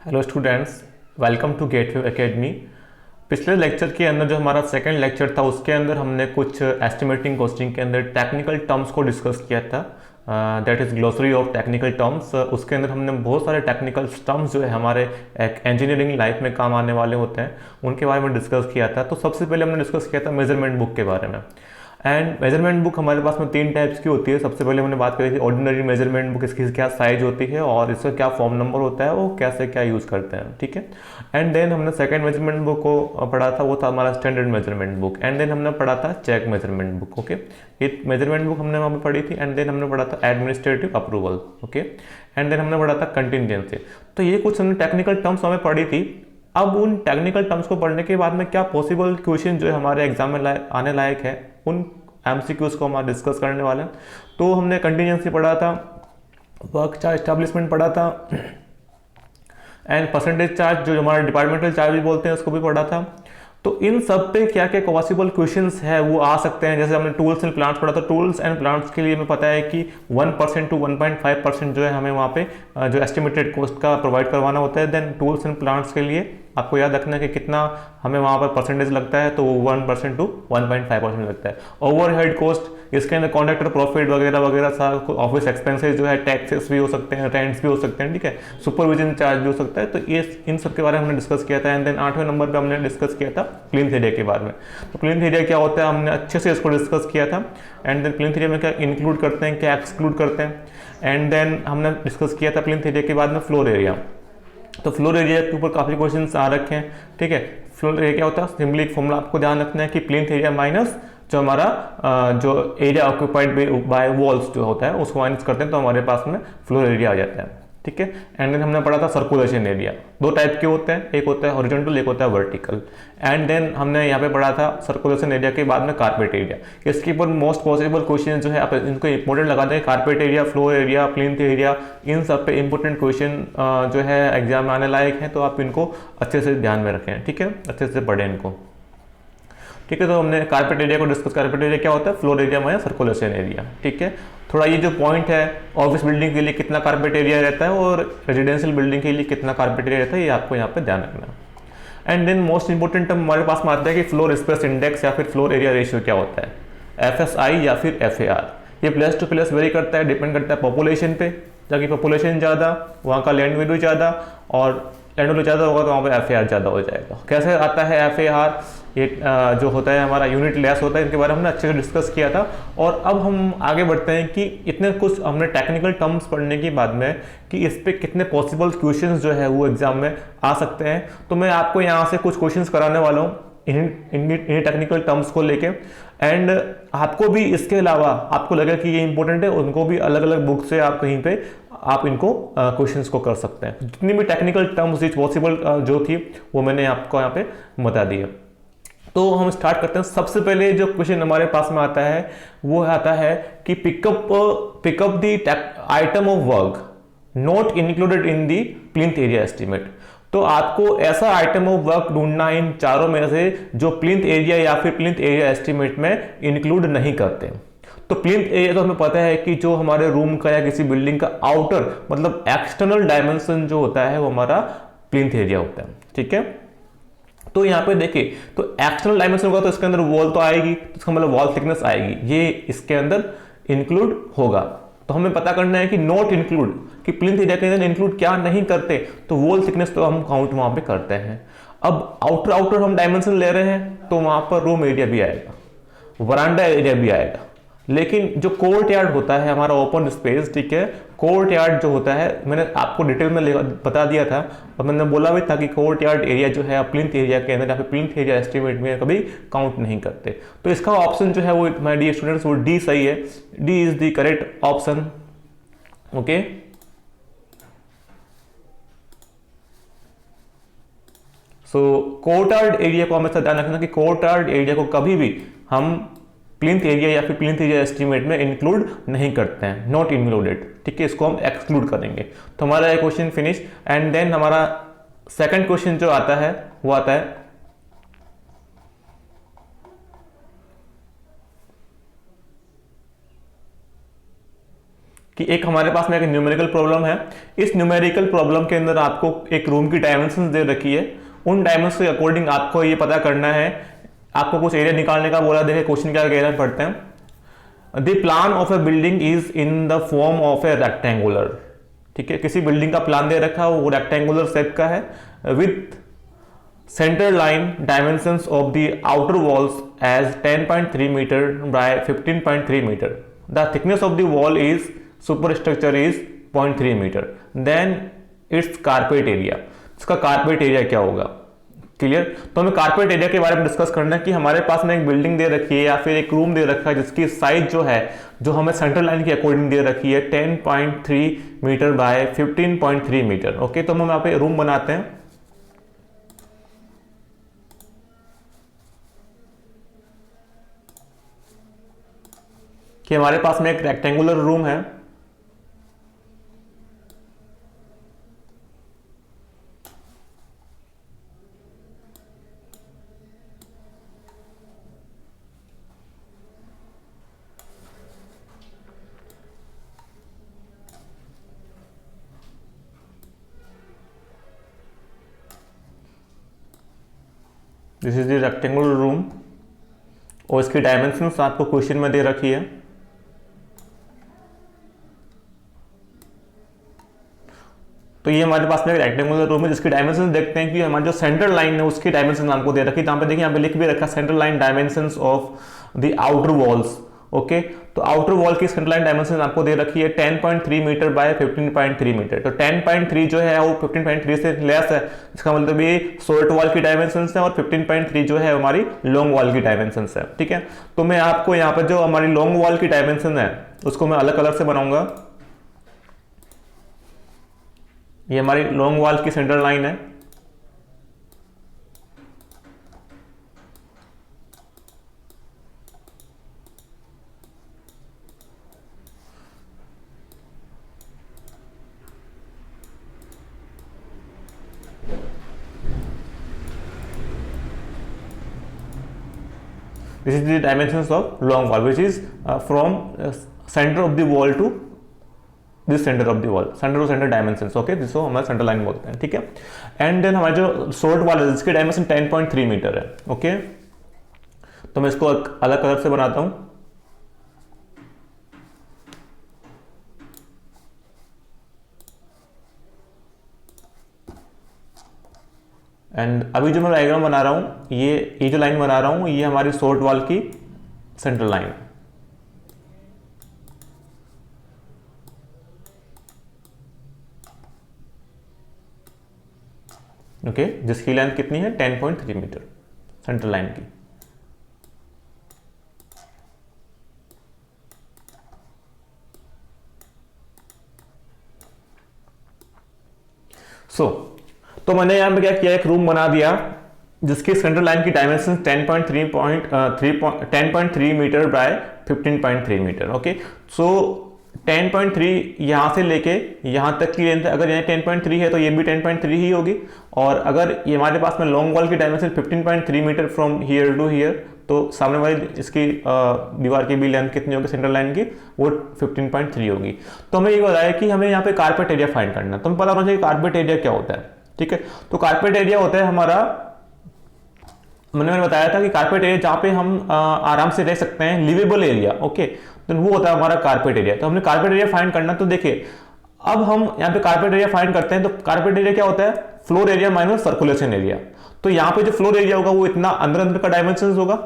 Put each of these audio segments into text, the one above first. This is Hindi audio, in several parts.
Hello students, welcome to Gateway Academy. पिछले लेक्चर के अंदर जो हमारा सेकंड लेक्चर था उसके अंदर हमने कुछ एस्टिमेटिंग कॉस्टिंग के अंदर टेक्निकल टर्म्स को डिस्कस किया था। That is glossary of technical terms. उसके अंदर हमने बहुत सारे टेक्निकल टर्म्स जो है हमारे एक इंजीनियरिंग लाइफ में काम आने वाले होते हैं उनके बारे में डिस्कस किया था। तो सबसे पहले हमने डिस्कस किया था मेजरमेंट बुक के बारे में। एंड मेजरमेंट बुक हमारे पास में तीन टाइप्स की होती है। सबसे पहले हमने बात करी थी ऑर्डिनरी मेजरमेंट बुक, इसकी क्या साइज होती है और इसका क्या फॉर्म नंबर होता है, वो कैसे क्या यूज़ करते हैं, ठीक है। एंड देन हमने सेकंड मेजरमेंट बुक को पढ़ा था, वो था हमारा standard measurement book. And then हमने पढ़ा था चेक मेजरमेंट बुक। ओके, ये मेजरमेंट बुक हमने वहाँ पे पढ़ी थी। एंड देन हमने पढ़ा था administrative approval. Okay, and then हमने पढ़ा था कंटिजेंसी। तो ये कुछ हमने टेक्निकल टर्म्स हमें पढ़ी थी। अब उन टेक्निकल टर्म्स को पढ़ने के बाद में क्या पॉसिबल क्वेश्चन जो है हमारे एग्जाम में आने लायक है, उन एमसीक्यूज को हम डिस्कस करने वाले हैं। तो हमने कंटिजेंसी पढ़ा था, वर्क चार्ज एस्टैब्लिशमेंट पढ़ा था, एंड परसेंटेज चार्ज जो हमारा डिपार्टमेंटल चार्ज भी बोलते हैं उसको भी पढ़ा था। तो इन सब पे क्या क्या पॉसिबल क्वेश्चंस है वो आ सकते हैं। जैसे हमने टूल्स एंड प्लांट्स पढ़ा था, टूल्स एंड प्लांट्स के लिए हमें पता है कि 1% टू 1.5% जो है हमें वहाँ पे जो एस्टिमेटेड कॉस्ट का प्रोवाइड करवाना होता है। देन टूल्स एंड प्लांट्स के लिए आपको याद रखना है कि कितना हमें वहाँ पर परसेंटेज लगता है, तो 1% टू 1.5% लगता है। ओवरहेड कॉस्ट, इसके अंदर कॉन्ट्रैक्टर प्रॉफिट वगैरह वगैरह सारा, ऑफिस एक्सपेंसेस जो है, टैक्सेस भी हो सकते हैं, रेंट्स भी हो सकते हैं, ठीक है, सुपरविजन चार्ज भी हो सकता है। तो ये इन सब के बारे में हमने डिस्कस किया था। एंड देन 8वें नंबर पे हमने डिस्कस किया था प्लिंथ एरिया के बारे में। तो प्लिंथ एरिया क्या होता है हमने अच्छे से इसको डिस्कस किया था। एंड देन प्लिंथ एरिया में क्या इंक्लूड करते हैं, क्या एक्सक्लूड करते हैं। एंड देन हमने डिस्कस किया था प्लिंथ एरिया के बाद में फ्लोर एरिया। तो फ्लोर एरिया के ऊपर काफ़ी क्वेश्चंस आ रखे हैं, ठीक है। फ्लोर एरिया क्या होता है, सिंपली एक फॉर्मूला आपको ध्यान रखना है कि प्लिंथ एरिया माइनस जो हमारा जो एरिया ऑक्यूपाइड बाय वॉल्स जो होता है उसको माइनस करते हैं तो हमारे पास में फ्लोर एरिया आ जाता है, ठीक है। एंड देन हमने पढ़ा था सर्कुलेशन एरिया। दो टाइप के होते हैं, एक होता है हॉरिजॉन्टल, एक होता है वर्टिकल। एंड देन हमने यहाँ पे पढ़ा था सर्कुलेशन एरिया के बाद में कारपेट एरिया। इसके ऊपर मोस्ट पॉसिबल क्वेश्चन जो है आप इनको इंपॉर्टेंट लगा दें, carpet area, floor area, plinth area, इन सब पे इंपॉर्टेंट क्वेश्चन जो है एग्जाम में आने लायक है। तो आप इनको अच्छे से ध्यान में रखें, ठीक है, अच्छे से पढ़ें इनको, ठीक है। तो हमने कारपेट एरिया को डिस्कस, कारपेट एरिया क्या होता है, floor area minus circulation area, ठीक है। थोड़ा ये जो पॉइंट है, ऑफिस बिल्डिंग के लिए कितना कारपेट एरिया रहता है और रेजिडेंशियल बिल्डिंग के लिए कितना कारपेट एरिया रहता है, ये आपको यहाँ पे ध्यान रखना है। And then most important term हमारे पास में आता है कि फ्लोर स्पेस इंडेक्स या फिर फ्लोर एरिया रेशियो क्या होता है, FSI या फिर FAR। ये प्लेस टू प्लेस वेरी करता है, डिपेंड करता है पॉपुलेशन पे। जबकि पॉपुलेशन ज़्यादा, वहाँ का लैंड वैल्यू ज़्यादा, और लैंड वैल्यू ज़्यादा होगा तो वहाँ पे FAR ज़्यादा हो जाएगा। कैसे आता है FAR, ये जो होता है हमारा यूनिट लेस होता है, इनके बारे में हमने अच्छे से डिस्कस किया था। और अब हम आगे बढ़ते हैं कि इतने कुछ हमने टेक्निकल टर्म्स पढ़ने के बाद में कि इस पे कितने पॉसिबल क्वेश्चंस जो है वो एग्जाम में आ सकते हैं। तो मैं आपको यहाँ से कुछ क्वेश्चंस कराने वाला हूँ इन टेक्निकल टर्म्स को लेके। एंड आपको भी इसके अलावा आपको लगे कि ये इंपॉर्टेंट है, उनको भी अलग अलग बुक से आप कहीं पे आप इनको क्वेश्चंस को कर सकते हैं। जितनी भी टेक्निकल टर्म्स पॉसिबल जो थी वो मैंने आपको यहाँ पे बता दी है। तो हम स्टार्ट करते हैं। सबसे पहले जो क्वेश्चन हमारे पास में आता है वो आता है कि pick up the item of work not included in the plinth area estimate. तो आपको ऐसा आइटम ऑफ वर्क ढूंढना है इन चारों में से जो प्लिंथ एरिया या फिर प्लिंथ एरिया एस्टिमेट में इंक्लूड नहीं करते। तो प्लिंथ एरिया तो हमें पता है कि जो हमारे रूम का या किसी बिल्डिंग का आउटर मतलब एक्सटर्नल डायमेंशन जो होता है वो हमारा प्लिंथ एरिया होता है, ठीक है। तो यहाँ पे देखिए, तो एक्सटर्नल डायमेंशन होगा तो इसके अंदर वॉल तो आएगी, तो इसका मतलब वॉल थिकनेस आएगी, ये इसके अंदर इंक्लूड होगा। तो हमें पता करना है कि नॉट इंक्लूड, कि प्लिंथ एरिया के अंदर इंक्लूड क्या नहीं करते, तो वॉल थिकनेस तो हम काउंट वहां पे करते हैं। अब आउटर हम डायमेंशन ले रहे हैं तो वहां पर रूम एरिया भी आएगा, वरांडा एरिया भी आएगा। लेकिन जो कोर्ट यार्ड होता है हमारा ओपन स्पेस, ठीक है, कोर्ट यार्ड जो होता है मैंने आपको डिटेल में बता दिया था और मैंने बोला भी था कि कोर्ट यार्ड एरिया जो है प्लिंथ एरिया के अंदर या फिर प्लिंथ एरिया एस्टिमेट में कभी काउंट नहीं करते। तो इसका ऑप्शन जो है वो माय डियर स्टूडेंट्स वो डी सही है, D is the correct option. Okay, so court yard area को हमेशा ध्यान रखना कि कोर्ट यार्ड एरिया को कभी भी हम प्लिंथ एरिया या फिर प्लिंथ एरिया एस्टिमेट में इंक्लूड नहीं करते हैं, नॉट इंक्लूडेड, ठीक है, इसको हम एक्सक्लूड करेंगे। तो हमारा ये क्वेश्चन फिनिश। एंड देन हमारा सेकंड क्वेश्चन जो आता है वो आता है कि एक हमारे पास में एक न्यूमेरिकल प्रॉब्लम है। इस न्यूमेरिकल प्रॉब्लम के अंदर आपको एक रूम की डायमेंशन दे रखी है, उन डायमेंशन के अकॉर्डिंग आपको ये पता करना है, आपको कुछ एरिया निकालने का बोला। देखिए क्वेश्चन क्या कह रहा है, पढ़ते हैं। The plan of a building is in the form of A rectangular. ठीक है, किसी बिल्डिंग का प्लान दे रखा है, वो रेक्टेंगुलर शेप का है, with center line dimensions of the outer walls as 10.3 meter by 15.3 meter. The thickness of the wall is superstructure is 0.3 meter. Then its carpet area. इसका carpet area क्या होगा? क्लियर? तो हमें carpet area के बारे में डिस्कस करना है कि हमारे पास में एक बिल्डिंग दे रखी है या फिर एक रूम दे रखा है जिसकी साइज जो है, जो हमें सेंट्रल लाइन के अकॉर्डिंग दे रखी है 10.3 मीटर बाय 15.3 मीटर। ओके, तो हम यहाँ पे रूम बनाते हैं। कि हमारे पास में एक रेक्टेंगुलर रूम है, this is the rectangular room, और इसकी डायमेंशंस आपको क्वेश्चन में दे रखी है। तो ये हमारे पास में एक रेक्टेंगुलर रूम है जिसकी डायमेंशन देखते हैं कि हमारी जो सेंट्रल लाइन है उसकी डायमेंशन हमको दे रखी है। यहाँ पे देखिए, यहाँ पे लिख भी रखा central line dimensions of the outer walls. Okay, तो आउटर वॉल की सेंट्रल लाइन डायमेंशन आपको दे रखी है 10.3 मीटर बाय 15.3 मीटर। तो 10.3 जो है वो 15.3 से लेस है, इसका मतलब ये शॉर्ट वॉल की डायमेंशन है, और 15.3 जो है हमारी लॉन्ग वॉल की डायमेंशन है। ठीक है, तो मैं आपको यहाँ पर जो हमारी लॉन्ग वॉल की डायमेंशन है उसको मैं अलग कलर से बनाऊंगा। ये हमारी लॉन्ग वॉल की सेंट्रल लाइन है, this is the dimensions of long wall, which is from center of the wall to this center of the wall, center to center dimensions. Okay, जिसको हमारा सेंटर लाइन बोलते हैं। ठीक है, एंड देन हमारा जो शॉर्ट वॉल है जिसकी डायमेंशन 10.3 मीटर है। ओके, तो मैं इसको अलग कलर से बनाता हूं। एंड अभी जो मैं डायग्राम बना रहा हूं, ये जो लाइन बना रहा हूं, ये हमारी शॉर्ट वॉल की सेंट्रल लाइन है। ओके, जिसकी लेंथ कितनी है 10.3 मीटर सेंट्रल लाइन की। तो मैंने यहां पे क्या किया, एक रूम बना दिया जिसकी सेंट्रल लाइन की dimension 10.3 metre by 15.3 metre. Okay, so 10.3 यहाँ से लेके यहाँ तक की लेंथ, अगर यहाँ 10.3 है तो ये भी 10.3 ही होगी। और अगर ये हमारे पास में लॉन्ग वॉल की dimension 15.3 meter from here to here, तो सामने वाली इसकी दीवार की भी लेंथ कितनी होगी सेंट्रल लाइन की, वो 15.3 होगी। तो हमें ये बताया कि हमें यहाँ पे कारपेट एरिया फाइंड करना है। तो हमें पता होना चाहिए कारपेट एरिया क्या होता है। ठीक है, तो कारपेट एरिया होता है हमारा, मैंने बताया था कि कारपेट एरिया जहाँ पे हम आराम से रह सकते हैं, लिवेबल एरिया। ओके, तो वो होता है हमारा कारपेट एरिया। तो हमने कारपेट एरिया फाइंड करना, तो देखिए अब हम यहाँ पे कारपेट एरिया फाइंड करते हैं। तो कारपेट एरिया क्या होता है, floor area minus circulation area. तो यहाँ पे जो फ्लोर एरिया होगा वो इतना अंदर अंदर का डायमेंशन होगा,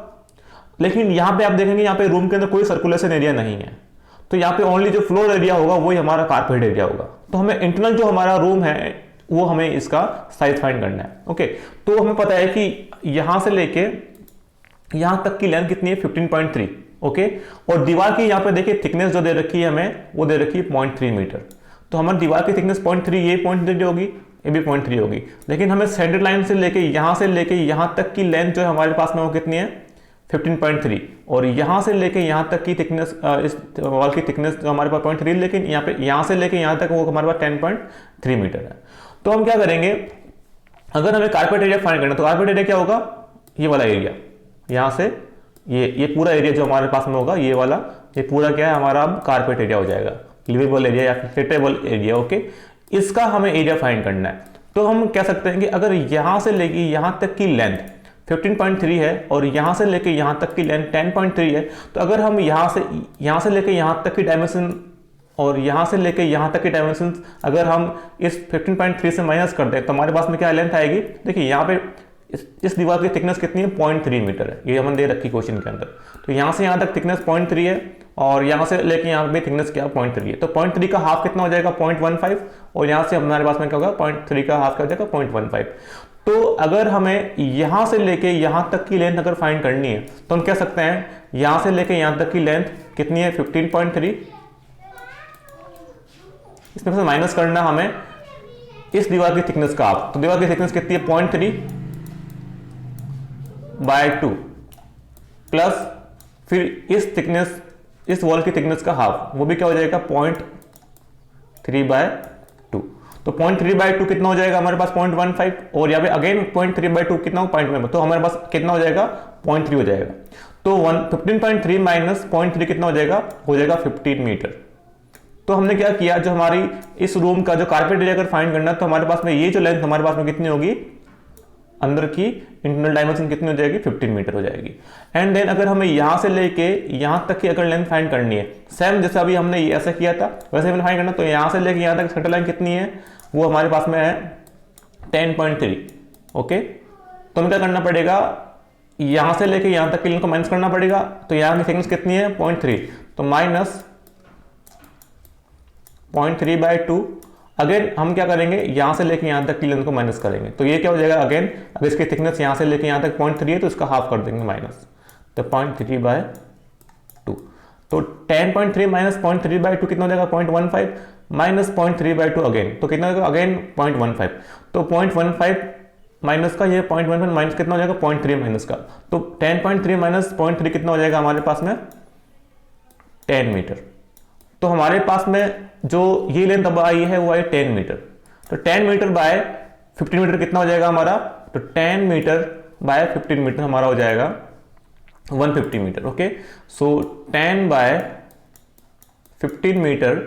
लेकिन यहाँ पे आप देखेंगे यहाँ पे रूम के अंदर कोई सर्कुलेशन एरिया नहीं है। तो यहाँ पे ओनली जो फ्लोर एरिया होगा वही हमारा कारपेट एरिया होगा। तो हमें इंटरनल जो हमारा रूम है वो हमें इसका साइज फाइंड करना है। ओके, तो हमें पता है कि यहां से लेके यहां तक की लेंथ कितनी है 15.3। ओके, और दीवार की यहाँ पे देखिए थिकनेस जो दे रखी है हमें, वो दे रखी है 0.3 मीटर। तो हमारी दीवार की थिकनेस 0.3, ये 0.3 होगी, ये भी 0.3 होगी। लेकिन हमें सेंटर लाइन से लेके यहां तक की लेंथ जो है हमारे पास में वो कितनी है 15.3, और यहां से लेके यहां तक की थिकनेस, इस वॉल की थिकनेस जो हमारे पास 0.3, लेकिन यहां से लेके यहां तक वो हमारे पास 10.3 मीटर है। तो हम क्या करेंगे, अगर हमें कारपेट एरिया फाइंड करना, तो कारपेट एरिया क्या होगा, ये वाला एरिया, यहां से ये पूरा एरिया जो हमारे पास में होगा, ये वाला, ये पूरा क्या है हमारा अब कारपेट एरिया हो जाएगा। लिवेबल एरिया या फिर सिटेबल एरिया। ओके, इसका हमें एरिया फाइंड करना है। तो हम कह सकते हैं कि अगर यहाँ से लेके यहाँ तक की लेंथ 15.3 है और यहाँ से लेके यहाँ तक की लेंथ 10.3 है, तो अगर हम यहाँ से लेके यहाँ तक की डायमेंशन और यहाँ से लेके यहाँ तक की डायमेंशन अगर हम इस 15.3 से माइनस कर दें तो हमारे पास में क्या लेंथ आएगी। देखिए यहाँ पे इस दीवार की थिकनेस कितनी है, 0.3 मीटर है, ये हमने दे रखी क्वेश्चन के अंदर। तो यहाँ से यहाँ तक थिकनेस 0.3 है और यहाँ से लेके यहाँ पे थिकनेस क्या 0.3 है। तो 0.3 का हाफ कितना हो जाएगा, 0.15, और यहाँ से हमारे पास में क्या होगा, 0.3 का हाफ क्या हो जाएगा, 0.15। तो अगर हमें यहाँ से लेके यहाँ तक की लेंथ अगर फाइंड करनी है तो हम कह सकते हैं यहाँ से लेके यहाँ तक की लेंथ कितनी है, 15.3, इसमें से माइनस करना हमें इस दीवार की थिकनेस का हाफ। तो दीवार की थिकनेस कितनी है, 0.3/2 प्लस फिर इस वॉल की थिकनेस का हाफ, वो भी क्या हो जाएगा, 0.3/2। तो 0.3/2 कितना हो जाएगा हमारे पास, 0.15, और यहाँ पे अगेन 0.3/2 कितना हो, 0.1, तो हमारे पास कितना हो जाएगा, 0.3 हो जाएगा। तो 15.3 माइनस 0.3 कितना हो जाएगा 15 मीटर। तो हमने क्या किया, जो हमारी इस रूम का जो कारपेट एरिया अगर फाइंड करना है तो हमारे पास में ये जो लेंथ हमारे पास में कितनी होगी, अंदर की इंटरनल डायमेंशन कितनी हो जाएगी, 15 मीटर हो जाएगी। एंड देन अगर हमें यहां से लेके यहां तक की अगर लेंथ फाइंड करनी है, सेम जैसा अभी हमने ऐसा किया था वैसे हमने फाइंड करना, तो यहां से लेके यहां तक सेंटर लाइन कितनी है, वो हमारे पास में है 10.3। ओके, तो हमें क्या करना पड़ेगा, यहां से लेके यहां तक की लेंथ को माइनस करना पड़ेगा। तो यहां की थिकनेस कितनी है, 0.3, तो माइनस 0.3/2। अगेन हम क्या करेंगे, यहां से लेके यहां तक की लेंथ को माइनस करेंगे, तो ये क्या हो जाएगा, अगेन अगर इसकी थिकनेस यहां से लेके यहां तक 0.3 है तो इसका हाफ कर देंगे माइनस, तो 0.3/2। तो 10.3 माइनस 0.3/2 कितना हो जाएगा, 0.15 माइनस 0.3/2 अगेन, तो कितना होगा, अगेन 0.15। तो 0.15 माइनस का ये 0.15 माइनस कितना हो जाएगा, 0.3 माइनस का, तो 10.3 माइनस 0.3 कितना हो जाएगा हमारे पास में, 10 मीटर। तो हमारे पास में जो ये लेंथ अब आई है वो आई 10 मीटर। तो 10 मीटर बाय 15 मीटर कितना हो जाएगा हमारा, तो 10 मीटर बाय 15 मीटर हमारा हो जाएगा 150 meter. Okay, so 10 by 15 meter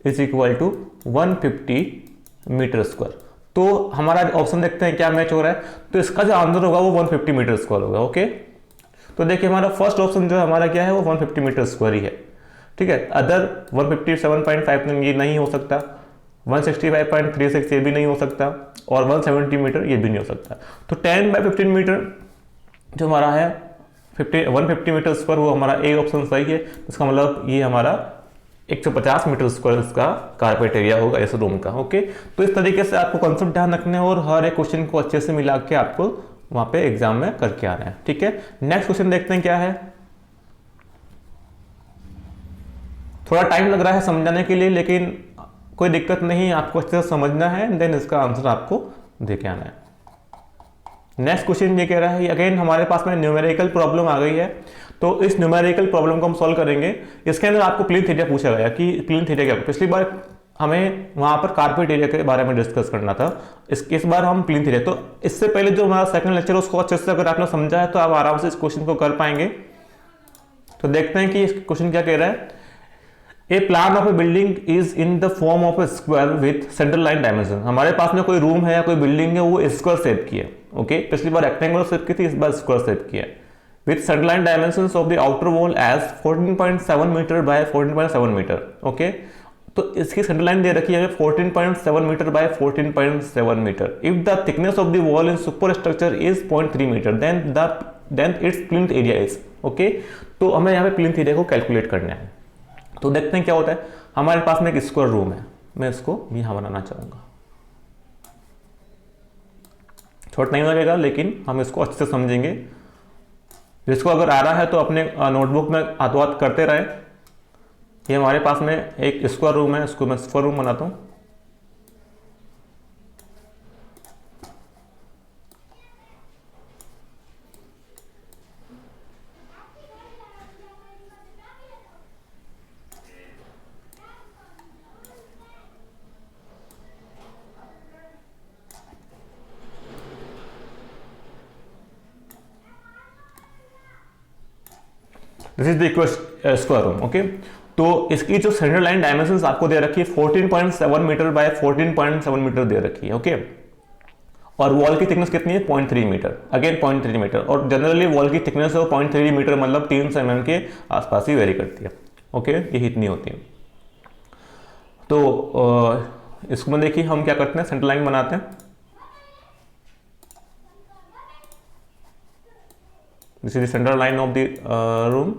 is equal to 150 meter square. तो हमारा ऑप्शन देखते हैं क्या मैच हो रहा है, तो इसका जो आंसर होगा वो 150 मीटर स्क्वायर होगा। ओके, तो देखिए हमारा फर्स्ट ऑप्शन जो हमारा क्या है वो 150 मीटर स्क्वायर ही है। ठीक है, अदर 157.5 ये नहीं हो सकता, 165.36 ये भी नहीं हो सकता, और 170 मीटर ये भी नहीं हो सकता। तो 10/15 मीटर जो हमारा है 150 मीटर स्क्वायर, वो हमारा ए ऑप्शन सही है। इसका मतलब ये हमारा 150 मीटर स्क्वायर इसका कारपेट एरिया होगा इस रूम का। ओके, तो इस तरीके से आपको कॉन्सेप्ट ध्यान रखने और हर एक क्वेश्चन को अच्छे से मिला के आपको वहां पे एग्जाम में करके आना है। ठीक है, नेक्स्ट क्वेश्चन देखते हैं क्या है। थोड़ा टाइम लग रहा है समझाने के लिए, लेकिन कोई दिक्कत नहीं, आपको अच्छे से समझना है, देन इसका आंसर आपको दे के आना है। नेक्स्ट क्वेश्चन ये कह रहा है, अगेन हमारे पास में न्यूमेरिकल प्रॉब्लम आ गई है। तो इस न्यूमेरिकल प्रॉब्लम को हम सॉल्व करेंगे। इसके अंदर आपको प्लेन एरिया पूछा गया कि प्लेन एरिया क्या, पिछली बार हमें वहां पर कारपेट एरिया के बारे में डिस्कस करना था, इस बार हम प्लेन एरिया। तो इससे पहले जो हमारा सेकंड लेक्चर उसको अच्छे से अगर आपने समझा है तो आप आराम से इस क्वेश्चन को कर पाएंगे। तो देखते हैं कि इस क्वेश्चन क्या कह रहा है। A plan of a building is in the form of a square with central line dimension. हमारे पास में कोई रूम है या कोई बिल्डिंग है वो स्क्वायर शेप की है। ओके, पिछली बार रेक्टेंगुलर शेप की थी, इस बार स्क्वायर शेप की है। With central line dimensions of the outer wall as 14.7 meter by 14.7 meter. Okay, तो इसकी सेंट्रल लाइन दे रखी है 14.7 meter by 14.7 meter. If the thickness of the wall in superstructure is 0.3 meter then its plinth area is. Okay, तो हमें यहाँ पे प्लिंथ एरिया को कैलकुलेट करना है। तो देखते हैं क्या होता है। हमारे पास में एक स्क्वायर रूम है, मैं इसको यहां बनाना चाहूंगा। छोटा नहीं लगेगा लेकिन हम इसको अच्छे से समझेंगे। जिसको अगर आ रहा है तो अपने नोटबुक में हाथों करते रहे। ये हमारे पास में एक स्क्वायर रूम है, इसको मैं स्क्वायर रूम बनाता हूं। This is the square room. Okay, तो इसकी जो सेंटर लाइन डायमेंशन आपको दे रखी है 14.7 मीटर बाय 14.7 मीटर दे रखी है, ओके। और वॉल की थिकनेस कितनी है 0.3 मीटर, अगेन 0.3 मीटर, और जनरली वॉल की थिकनेस है 0.3 मीटर मतलब 300 mm के आसपास ही वेरी करती है, ओके। ये इतनी होती है। तो इसको देखिए हम क्या करते हैं, सेंटर लाइन बनाते हैं। This is the centre line of the room.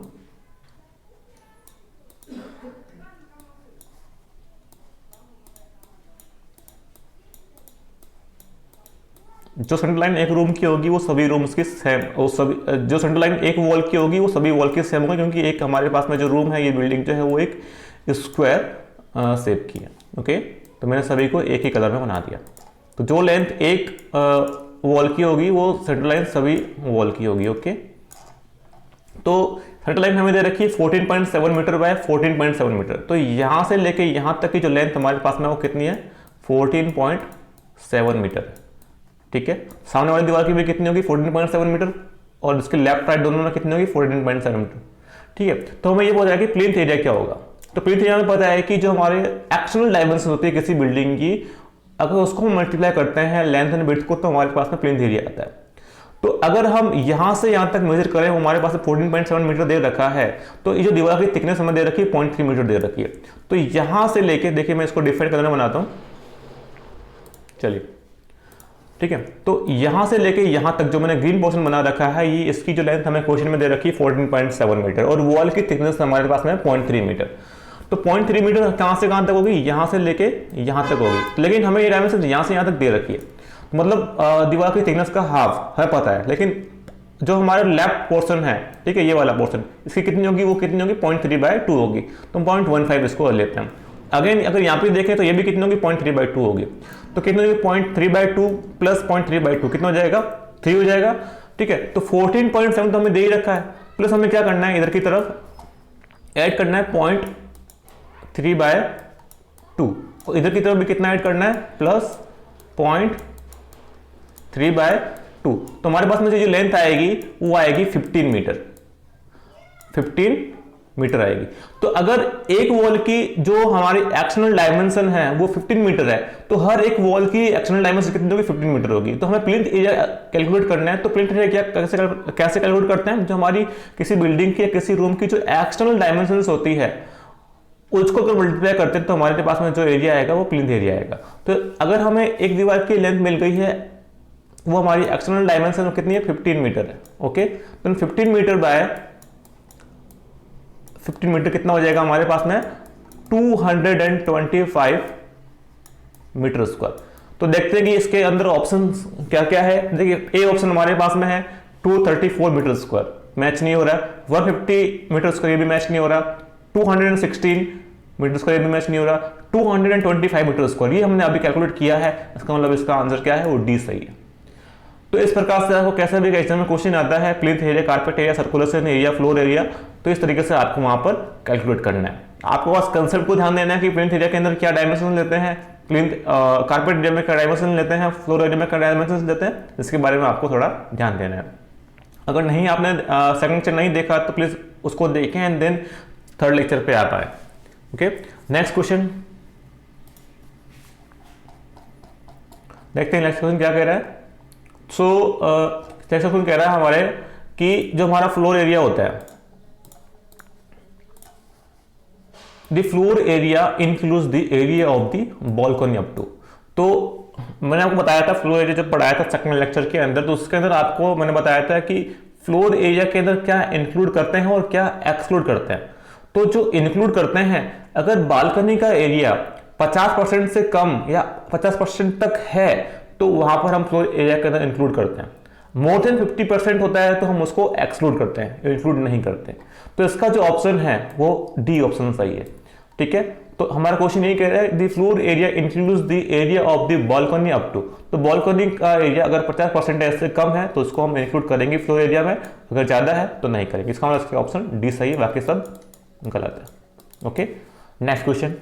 जो सेंटर लाइन एक रूम की होगी वो सभी रूम्स की सेम, वो सभी जो सेंटर लाइन एक वॉल की होगी वो सभी वॉल की सेम होगी, क्योंकि एक हमारे पास में जो रूम है, ये बिल्डिंग जो है वो एक स्क्वायर शेप की है, ओके। तो मैंने सभी को एक ही कलर में बना दिया। तो जो लेंथ एक वॉल की होगी वो सेंटर लाइन सभी वॉल की होगी, ओके। तो सेंटर लाइन हमें दे रखी है 14.7 मीटर बाय 14.7 मीटर। तो यहां से लेके यहां तक की जो लेंथ हमारे पास में वो कितनी है 14.7 मीटर, ठीक है। सामने वाली दीवार की भी कितनी होगी 14.7 मीटर, और इसके लेफ्ट राइट दोनों में कितनी होगी 14.7 मीटर, ठीक है। तो हमें ये पता है कि प्लिंथ एरिया क्या होगा। तो प्लिंथ एरिया में पता है कि जो हमारे एक्चुअल डायमेंशन होती है किसी बिल्डिंग की, अगर उसको हम मल्टीप्लाई करते हैं लेंथ एंड विड्थ को, तो हमारे पास में प्लिंथ एरिया आता है। तो अगर हम यहां से यहां तक मेजर करें, हमारे पास 14.7 मीटर दे रखा है, तो ये जो दीवार की थिकनेस हमें दे रखी है 0.3 मीटर दे रखी है। तो यहां से लेके देखिए मैं इसको डिफाइन करने बनाता हूं, चलिए, ठीक है। तो यहां से लेके यहां तक जो मैंने ग्रीन पोर्शन बना रखा है, ये इसकी जो लेंथ हमें क्वेश्चन में दे रखी है 14.7 मीटर, और वॉल की थिकनेस हमारे पास में 0.3 मीटर। तो 0.3 मीटर कहां से कहां तक होगी, यहां से लेके यहां तक होगी, लेकिन हमें ये डायमेंशन यहां से यहां तक दे रखी है, तो मतलब दीवार की थिकनेस का हाफ है पता है, लेकिन जो हमारे लेफ्ट पोर्शन है, ठीक है, ये वाला पोर्शन, इसकी कितनी होगी, वो कितनी होगी 0.3/2 होगी, तो 0.15 इसको लेते हैं। अगेन अगर यहाँ पे देखें तो ये भी कितनी होगी 0.3/2 होगी, तो कितनी होगी 0.3/2 प्लस 0.3/2 कितना हो जाएगा 3 हो जाएगा, ठीक है। तो 14.7 तो हमें दे ही रखा है, प्लस हमें क्या करना है, इधर की तरफ ऐड करना है 0.3/2, और इधर की तरफ भी कितना ऐड करना है प्लस 0.3/2। तो हमारे पास में जो लेंथ आएगी वो आएगी 15 मीटर, 15 मीटर आएगी। तो अगर एक वॉल की जो हमारी एक्सटर्नल डायमेंशन है वो 15 मीटर है, तो हर एक वॉल की एक्सटर्नल डायमेंशन कितनी होगी 15 मीटर होगी। तो हमें प्लिंथ एरिया कैलकुलेट करना है। तो प्लिंथ एरिया क्या कैसे कैलकुलेट करते हैं, जो हमारी किसी बिल्डिंग की या किसी रूम की जो एक्सटर्नल डायमेंशन होती है उसको अगर मल्टीप्लाई करते हैं तो हमारे पास में जो एरिया आएगा वो प्लिंथ एरिया आएगा। तो अगर हमें एक दीवार की लेंथ मिल गई है, वो हमारी एक्सटर्नल डायमेंशन कितनी है 15 मीटर है, ओके। तो 15 मीटर बाय 15 मीटर कितना हो जाएगा हमारे पास में 225 मीटर स्क्वायर। तो देखते हैं कि इसके अंदर ऑप्शन क्या क्या है। देखिए ए ऑप्शन हमारे पास में है 234 मीटर स्क्वायर, मैच नहीं हो रहा। 150 मीटर स्क्वायर भी मैच नहीं हो रहा। 216 मीटर स्क्वायर भी मैच नहीं हो रहा। 225 मीटर स्क्वायर ये हमने अभी कैलकुलेट किया है, इसका मतलब इसका आंसर क्या है वो डी सही है। तो इस प्रकार से आपको कैसे भी एग्जाम में क्वेश्चन आता है, plinth area, carpet area, circulation area, floor area, तो इस तरीके से आपको वहां पर कैलकुलेट करना है। आपको बस कंसेप्ट को ध्यान देना है कि प्लिंथ एरिया के अंदर क्या डायमेंशन लेते हैं, प्लिंथ कारपेट एरिया में क्या डायमेंशन लेते हैं, फ्लोर एरिया में क्या डायमेंशन लेते हैं, इसके बारे में आपको थोड़ा ध्यान देना है। अगर नहीं आपने सेकंड लेक्चर नहीं देखा तो प्लीज उसको देखें एंड देन थर्ड लेक्चर पे आप आए, ओके। नेक्स्ट क्वेश्चन देखते हैं। नेक्स्ट क्वेश्चन क्या कह रहा है। सो नेक्स्ट क्वेश्चन कह रहा है हमारे कि जो हमारा फ्लोर एरिया होता है, the floor area includes the area of the balcony up to. तो मैंने आपको बताया था फ्लोर एरिया जब पढ़ाया था सेकंड लेक्चर के अंदर, तो उसके अंदर आपको मैंने बताया था कि फ्लोर एरिया के अंदर क्या इंक्लूड करते हैं और क्या एक्सक्लूड करते हैं। तो जो इंक्लूड करते हैं, अगर बालकनी का एरिया 50% से कम या 50% तक है तो वहां पर हम फ्लोर एरिया के अंदर इंक्लूड करते हैं। मोर देन 50% होता है तो हम उसको एक्सक्लूड करते हैं, इंक्लूड नहीं करते। तो इसका जो ऑप्शन है वो डी ऑप्शन सही है, ठीक है। तो हमारा क्वेश्चन ये कह रहा है the floor area includes the area of the balcony up to. तो बालकनी का एरिया अगर 50% से कम है तो उसको हम इंक्लूड करेंगे फ्लोर एरिया में, अगर ज्यादा है तो नहीं करेंगे। इसका मतलब ऑप्शन डी सही है, बाकी सब गलत है, ओके। नेक्स्ट क्वेश्चन,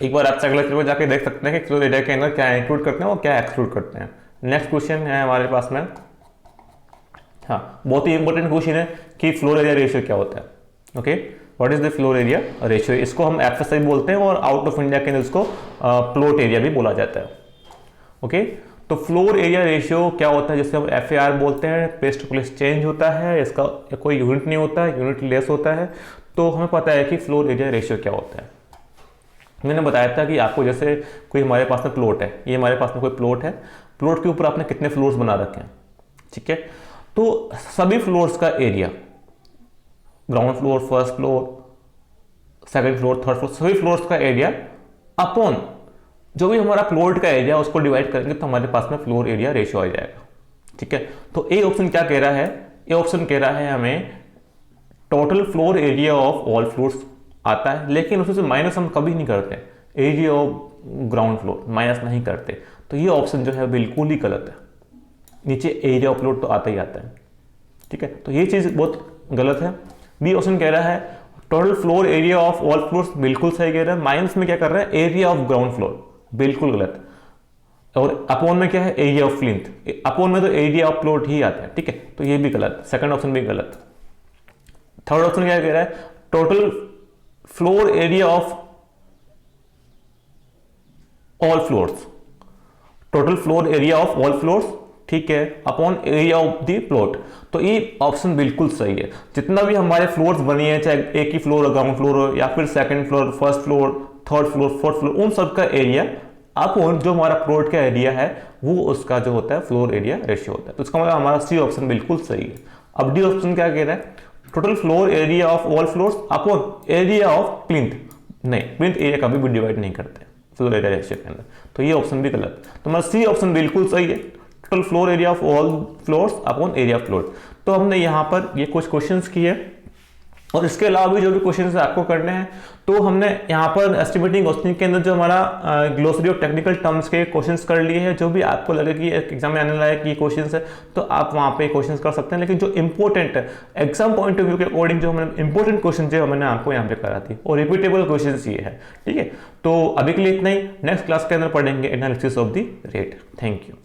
एक बार आप सेकंड लेक्चर में जाके देख सकते हैं कि फ्लोर एरिया के अंदर क्या इंक्लूड करते हैं और क्या एक्सक्लूड करते हैं। नेक्स्ट क्वेश्चन है हमारे पास में, हाँ बहुत ही इंपॉर्टेंट क्वेश्चन है कि फ्लोर एरिया रेशियो क्या होता है, okay. What is the floor area ratio, इसको हम एफएसआई बोलते हैं और आउट ऑफ इंडिया के अंदर इसको प्लॉट एरिया भी बोला जाता है। ओके, तो फ्लोर एरिया रेशियो क्या होता है, जैसे हम FAR बोलते हैं, प्लेस टू प्लेस चेंज होता है, इसका कोई यूनिट नहीं होता है, यूनिट लेस होता है। तो हमें पता है कि फ्लोर एरिया रेशियो क्या होता है। मैंने बताया था कि आपको जैसे कोई हमारे पास में प्लॉट है, ये हमारे पास में कोई प्लॉट है, प्लॉट के ऊपर आपने कितने फ्लोर्स बना रखे हैं, ठीक है। तो सभी फ्लोर्स का area, ground floor, first floor, second floor, third floor, सभी फ्लोर्स का एरिया अपॉन जो भी हमारा प्लॉट का एरिया उसको डिवाइड करेंगे तो हमारे पास में फ्लोर एरिया रेशियो आ जाएगा, ठीक है। तो ए ऑप्शन क्या कह रहा है, ए ऑप्शन कह रहा है हमें total floor area of all floors आता है, लेकिन उसमें से माइनस हम कभी नहीं करते, area of ground floor minus नहीं करते। तो ये ऑप्शन जो है बिल्कुल ही गलत है, नीचे एरिया ऑफ प्लॉट तो आता ही आता है, ठीक है। तो ये चीज बहुत गलत है। बी ऑप्शन कह रहा है total floor area of all floors, बिल्कुल सही कह रहा है। माइनस में क्या कर रहा है, एरिया ऑफ ग्राउंड फ्लोर, बिल्कुल गलत। और अपॉन में क्या है, एरिया ऑफ प्लिंथ, अपॉन में तो एरिया ऑफ प्लॉट ही आता है, ठीक है। तो ये भी गलत, सेकंड ऑप्शन भी गलत। थर्ड ऑप्शन क्या कह रहा है, total floor area of all floors, total floor area of all floors, ठीक है, upon area of the plot. तो ये ऑप्शन बिल्कुल सही है। जितना भी हमारे फ्लोर्स बनी है, चाहे एक ही फ्लोर ग्राउंड फ्लोर हो या फिर second floor, first floor, third floor, fourth floor, उन सब का एरिया अपॉन जो हमारा प्लॉट का एरिया है वो उसका जो होता है फ्लोर एरिया रेशियो होता है। तो इसका मतलब हमारा सी ऑप्शन बिल्कुल सही है। अब डी ऑप्शन क्या कह रहा है, total floor area of all floors upon area of plinth, नहीं, प्लिंथ एरिया कभी भी डिवाइड नहीं करते फ्लोर एरिया रेशियो के अंदर। तो ये ऑप्शन भी गलत। तो हमारा सी ऑप्शन बिल्कुल सही है, total floor area of all floors upon area of plot. तो हमने यहाँ पर ये कुछ क्वेश्चंस किए और इसके अलावा भी जो भी क्वेश्चंस आपको करने हैं, तो हमने यहाँ पर एस्टिमेटिंग कॉस्टिंग के अंदर जो हमारा ग्लोसरी ऑफ टेक्निकल टर्म्स के क्वेश्चंस कर लिए हैं। जो भी आपको लगे कि एग्जाम में आने लायक ये क्वेश्चंस है तो आप वहाँ पे क्वेश्चंस कर सकते हैं, लेकिन जो इंपॉर्टेंट है एग्जाम पॉइंट ऑफ व्यू के अकॉर्डिंग जो हमने इंपॉर्टेंट क्वेश्चन जो मैंने आपको यहाँ पे करा थी और रिपीटेबल क्वेश्चन ये है, ठीक है। तो अभी के लिए इतना ही, नेक्स्ट क्लास के अंदर पढ़ेंगे analysis of the rate. Thank you.